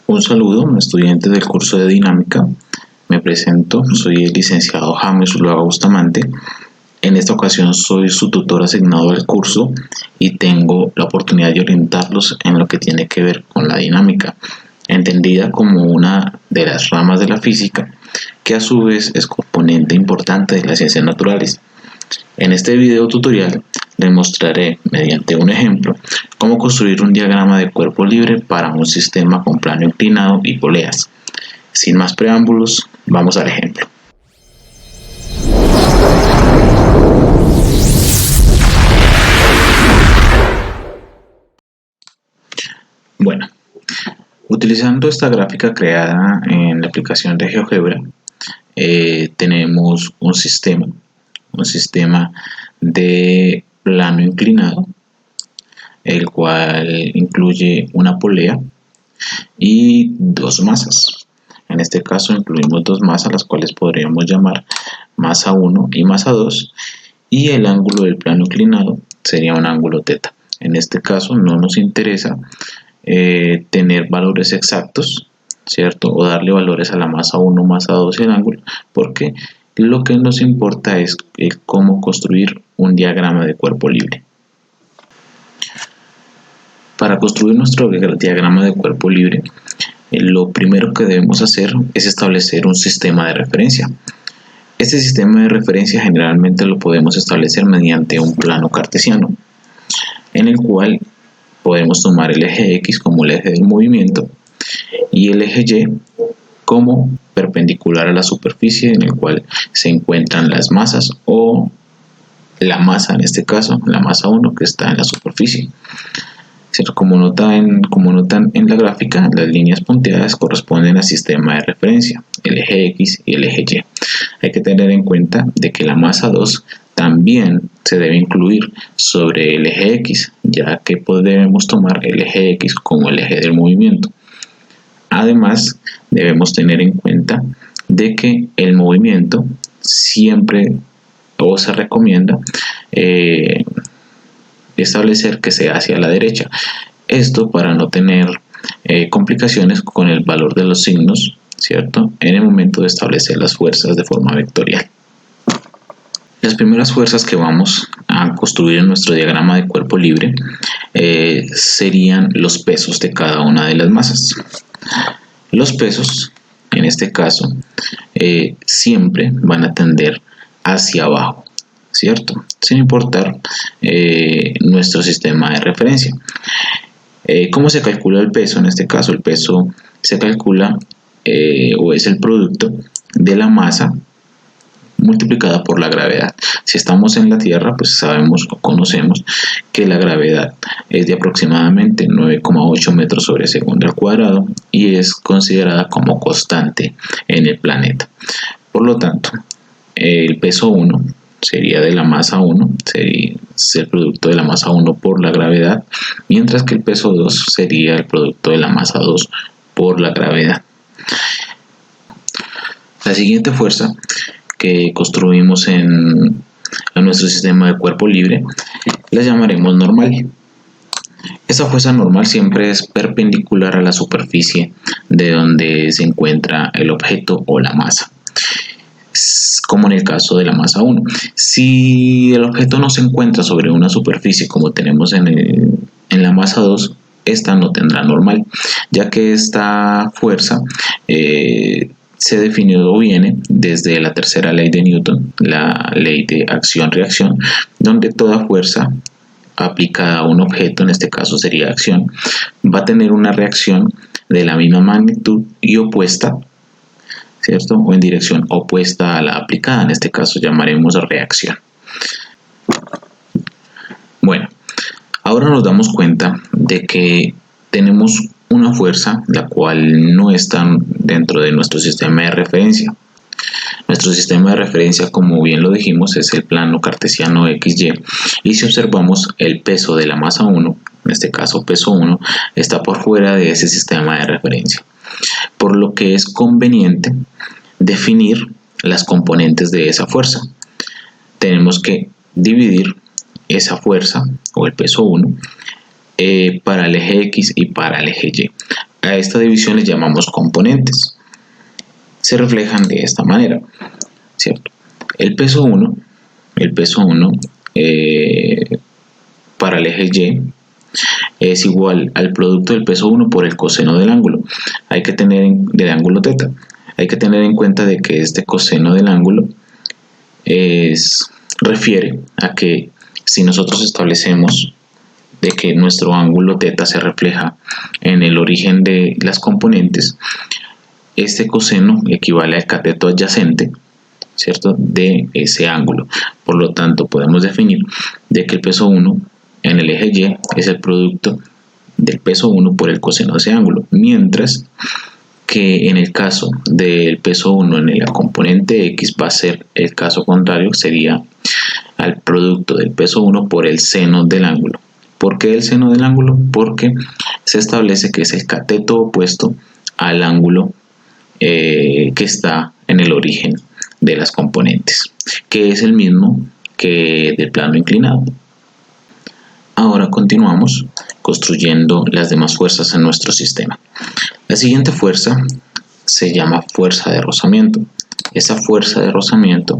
Un saludo, estudiantes del curso de Dinámica. Me presento, soy el licenciado James Zuluaga Bustamante. En esta ocasión soy su tutor asignado al curso y tengo la oportunidad de orientarlos en lo que tiene que ver con la dinámica, entendida como una de las ramas de la física, que a su vez es componente importante de las ciencias naturales. En este video tutorial les mostraré, mediante un ejemplo, cómo construir un diagrama de cuerpo libre para un sistema con plano inclinado y poleas. Sin más preámbulos, vamos al ejemplo. Bueno, utilizando esta gráfica creada en la aplicación de GeoGebra, tenemos un sistema de plano inclinado, el cual incluye una polea y dos masas. En este caso incluimos dos masas, las cuales podríamos llamar masa 1 y masa 2, y el ángulo del plano inclinado sería un ángulo teta. En este caso no nos interesa tener valores exactos, ¿cierto? O darle valores a la masa 1, masa 2 y el ángulo, porque lo que nos importa es cómo construir un diagrama de cuerpo libre. Para construir nuestro diagrama de cuerpo libre, lo primero que debemos hacer es establecer un sistema de referencia. Este sistema de referencia generalmente lo podemos establecer mediante un plano cartesiano, en el cual podemos tomar el eje X como el eje del movimiento y el eje Y como perpendicular a la superficie en el cual se encuentran las masas, o la masa, en este caso la masa 1 que está en la superficie. Como notan en la gráfica, las líneas punteadas corresponden al sistema de referencia, el eje X y el eje Y. Hay que tener en cuenta de que la masa 2 también se debe incluir sobre el eje X, ya que debemos tomar el eje X como el eje del movimiento. Además, debemos tener en cuenta de que el movimiento siempre se recomienda establecer que sea hacia la derecha. Esto para no tener complicaciones con el valor de los signos, ¿cierto?, en el momento de establecer las fuerzas de forma vectorial. Las primeras fuerzas que vamos a construir en nuestro diagrama de cuerpo libre serían los pesos de cada una de las masas. Los pesos, en este caso, siempre van a tender hacia abajo, ¿cierto?, sin importar nuestro sistema de referencia. ¿Cómo se calcula el peso? En este caso, el peso se calcula o es el producto de la masa multiplicada por la gravedad. Si estamos en la Tierra, pues sabemos o conocemos que la gravedad es de aproximadamente 9,8 metros sobre segundo al cuadrado y es considerada como constante en el planeta. Por lo tanto, el peso 1 sería de la masa 1, sería el producto de la masa 1 por la gravedad, mientras que el peso 2 sería el producto de la masa 2 por la gravedad. La siguiente fuerza que construimos en nuestro sistema de cuerpo libre la llamaremos normal. Esta fuerza normal siempre es perpendicular a la superficie de donde se encuentra el objeto o la masa, como en el caso de la masa 1. Si el objeto no se encuentra sobre una superficie como tenemos en la masa 2, esta no tendrá normal, ya que esta fuerza se definió o viene desde la tercera ley de Newton, la ley de acción-reacción, donde toda fuerza aplicada a un objeto, en este caso sería acción, va a tener una reacción de la misma magnitud y opuesta, ¿cierto?, o en dirección opuesta a la aplicada. En este caso llamaremos reacción. Bueno, ahora nos damos cuenta de que tenemos una fuerza la cual no está dentro de nuestro sistema de referencia. Nuestro sistema de referencia, como bien lo dijimos, es el plano cartesiano XY, y si observamos el peso de la masa 1, en este caso peso 1, está por fuera de ese sistema de referencia, por lo que es conveniente definir las componentes de esa fuerza. Tenemos que dividir esa fuerza o el peso 1 para el eje X y para el eje Y. A esta división le llamamos componentes. Se reflejan de esta manera, ¿cierto? El peso 1 para el eje Y es igual al producto del peso 1 por el coseno del ángulo. Del ángulo θ. Hay que tener en cuenta de que este coseno del ángulo refiere a que si nosotros establecemos de que nuestro ángulo θ se refleja en el origen de las componentes, este coseno equivale al cateto adyacente, ¿cierto?, de ese ángulo. Por lo tanto, podemos definir de que el peso 1 en el eje Y es el producto del peso 1 por el coseno de ese ángulo, mientras que en el caso del peso 1 en la componente X va a ser el caso contrario, sería al producto del peso 1 por el seno del ángulo. ¿Por qué el seno del ángulo? Porque se establece que es el cateto opuesto al ángulo que está en el origen de las componentes, que es el mismo que del plano inclinado. Ahora continuamos construyendo las demás fuerzas en nuestro sistema. La siguiente fuerza se llama fuerza de rozamiento. Esa fuerza de rozamiento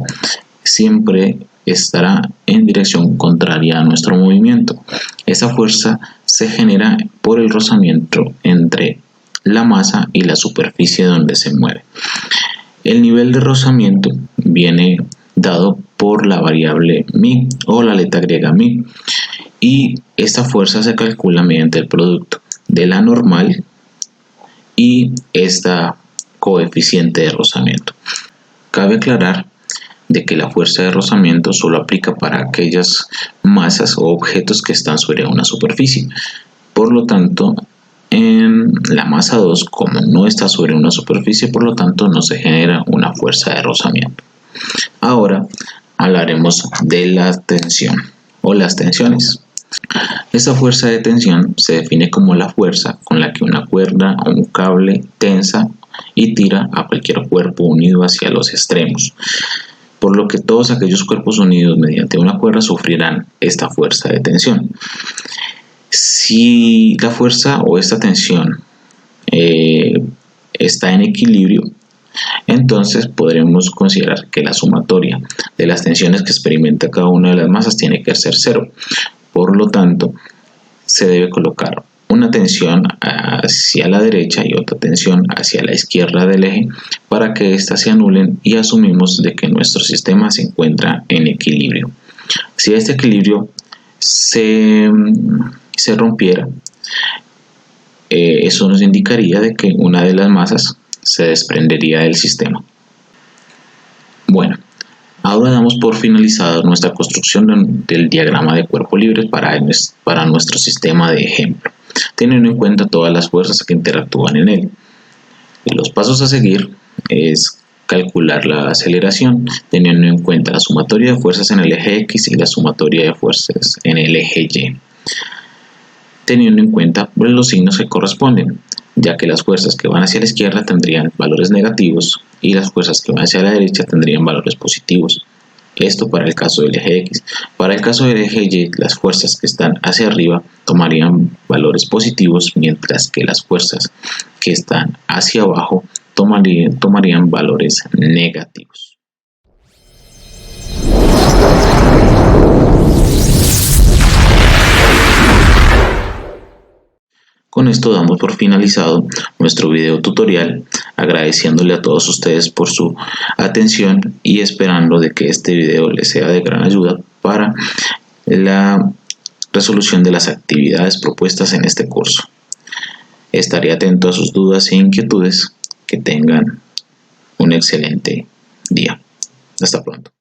siempre estará en dirección contraria a nuestro movimiento. Esa fuerza se genera por el rozamiento entre la masa y la superficie donde se mueve. El nivel de rozamiento viene dado por la variable μ o la letra griega μ, y esta fuerza se calcula mediante el producto de la normal y esta coeficiente de rozamiento. Cabe aclarar de que la fuerza de rozamiento solo aplica para aquellas masas o objetos que están sobre una superficie. Por lo tanto, en la masa 2, como no está sobre una superficie, por lo tanto no se genera una fuerza de rozamiento. Ahora hablaremos de la tensión o las tensiones. Esta fuerza de tensión se define como la fuerza con la que una cuerda o un cable tensa y tira a cualquier cuerpo unido hacia los extremos, por lo que todos aquellos cuerpos unidos mediante una cuerda sufrirán esta fuerza de tensión. Si la fuerza o esta tensión está en equilibrio, entonces podremos considerar que la sumatoria de las tensiones que experimenta cada una de las masas tiene que ser 0. Por lo tanto, se debe colocar una tensión hacia la derecha y otra tensión hacia la izquierda del eje para que éstas se anulen, y asumimos de que nuestro sistema se encuentra en equilibrio. Si este equilibrio se rompiera, eso nos indicaría de que una de las masas se desprendería del sistema. Bueno, ahora damos por finalizada nuestra construcción del diagrama de cuerpo libre para nuestro sistema de ejemplo, teniendo en cuenta todas las fuerzas que interactúan en él. Los pasos a seguir es calcular la aceleración, teniendo en cuenta la sumatoria de fuerzas en el eje X y la sumatoria de fuerzas en el eje Y, teniendo en cuenta los signos que corresponden, ya que las fuerzas que van hacia la izquierda tendrían valores negativos y las fuerzas que van hacia la derecha tendrían valores positivos. Esto para el caso del eje X. Para el caso del eje Y, las fuerzas que están hacia arriba tomarían valores positivos, mientras que las fuerzas que están hacia abajo tomarían valores negativos. Con esto damos por finalizado nuestro video tutorial, agradeciéndole a todos ustedes por su atención y esperando de que este video les sea de gran ayuda para la resolución de las actividades propuestas en este curso. Estaré atento a sus dudas e inquietudes. Que tengan un excelente día. Hasta pronto.